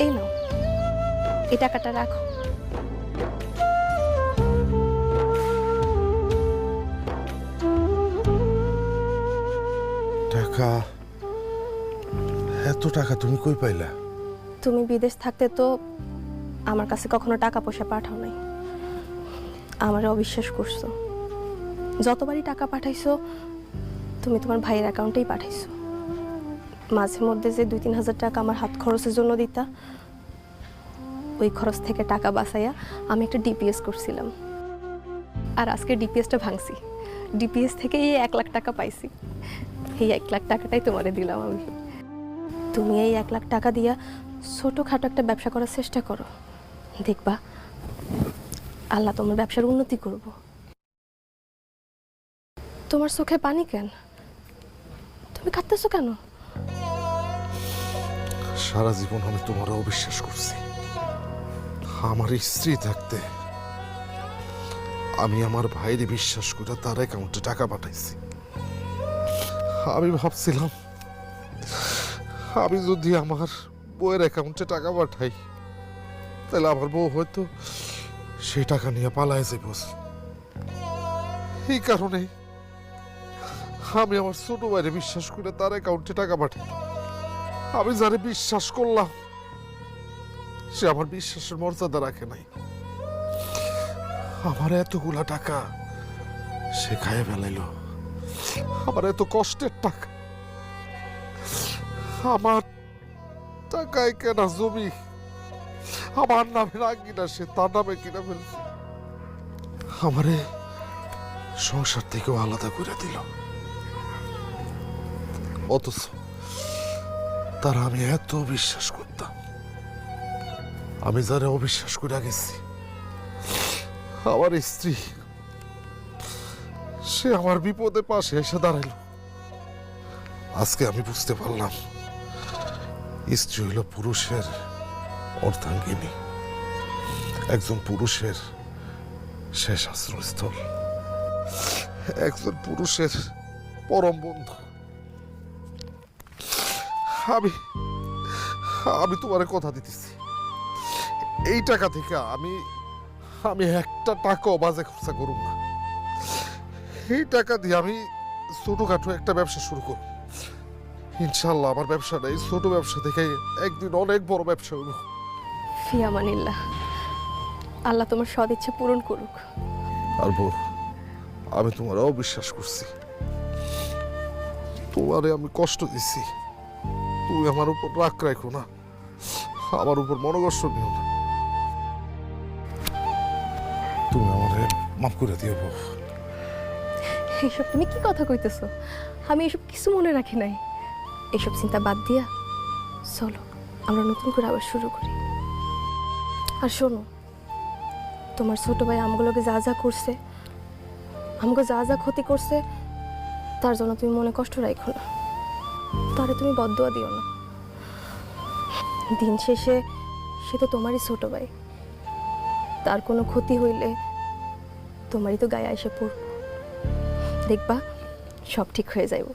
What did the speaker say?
এই নাও, এই টাকাটা রাখো। টাকা? এত টাকা তুমি কই পাইলা? তুমি বিদেশ থাকতে তো আমার কাছে কখনো টাকা পয়সা পাঠাও নাই, আমারে অবিশ্বাস করছো। যতবারই টাকা পাঠাইছো তুমি তোমার ভাইয়ের অ্যাকাউন্টেই পাঠাইছো। মাঝে মধ্যে যে 2-3 হাজার টাকা আমার হাত খরচের জন্য দিতা, ওই খরচ থেকে টাকা বাঁচাইয়া আমি একটা ডিপিএস করছিলাম। আর আজকে ডিপিএসটা ভাঙছি, ডিপিএস থেকে এই 1 লাখ টাকা পাইছি। এই 1 লাখ টাকাটাই তোমারে দিলাম আমি। তুমি এই 1 লাখ টাকা দিয়া ছোটোখাটো একটা ব্যবসা করার চেষ্টা করো, দেখবা আল্লাহ তোমার ব্যবসার উন্নতি করব। তোমার চোখে পানি কেন? তুমি কাঁদতেছো কেন? সারা জীবন আমি তোমার অবিশ্বাস করছি। আমার স্ত্রী থাকতে আমি আমার ভাইরে বিশ্বাস করে তার অ্যাকাউন্টে টাকা পাঠাইছি। আমি ভাবছিলাম আমি যদি আমার বউয়ের অ্যাকাউন্টে টাকা পাঠাই তাহলে আমার বউ হয়তো সেই টাকা নিয়ে পালায় যাইব। এই কারণে আমি আমার ছোট ভাইরে বিশ্বাস করে তার অ্যাকাউন্টে টাকা পাঠাই। আমি যারে বিশ্বাস করলাম সে আমার বিশ্বাসের মর্যাদা রাখে নাই। আমার এতগুলা টাকা সে খাইয়ে ফেলাইলো। আমার এত কষ্টের টাকা, আমার টাকায় কেনা জমি আমার নামে না কিনা সে তার নামে কিনা ফেলছে। আমারে সংসার থেকেও আলাদা করে দিল। অথচ তারা আমি এত বিশ্বাস করতাম। আমি যারা অবিশ্বাস করে গেছি, আমার স্ত্রী সে আমার বিপদে পাশে এসে দাঁড়াইল। আজকে আমি বুঝতে পারলাম স্ত্রী হইল পুরুষের অর্ধাঙ্গিনী, একজন পুরুষের শেষ আশ্রয়স্থল, একজন পুরুষের পরম বন্ধু। আমি আমি তোমার কথা দিতেছি, এই টাকা থেকে আমি আমি একটা টাকাও বাজে খরচা করুম না। এই টাকা দিয়ে আমি ছোটখাটো একটা ব্যবসা শুরু করব। ইনশাল্লাহ আমার ব্যবসাটা এই ছোট ব্যবসা থেকে একদিন অনেক বড় ব্যবসা হইব। ফি আমানিল্লাহ, আল্লাহ তোমার সদিচ্ছা পূরণ করুক। আর বউ, আমি তোমার অবিশ্বাস করছি, তোমারে আমি কষ্ট দিছি। তুমি আমার উপর রাগ রাখো না, আমার উপর মনোকষ্ট নিও না। তুমি আমারে মাফ করে দিও বউ। এইসব তুমি কি কথা কইতেছো? আমি এসব কিছু মনে রাখি নাই। এসব চিন্তা বাদ দিয়া চলো আমরা নতুন করে আবার শুরু করি। আর শোনো, তোমার ছোট ভাই আমগুলোকে যা যা করছে, আমগো যা যা ক্ষতি করছে, তার জন্য তুমি মনে কষ্ট রাখো না, তারে তুমি বদদুয়া দিও না। দিন শেষে সে তো তোমারই ছোট ভাই, তার কোনো ক্ষতি হইলে তোমারই তো গায়ে এসে পড়ব। দেখবা সব ঠিক হয়ে যাইব।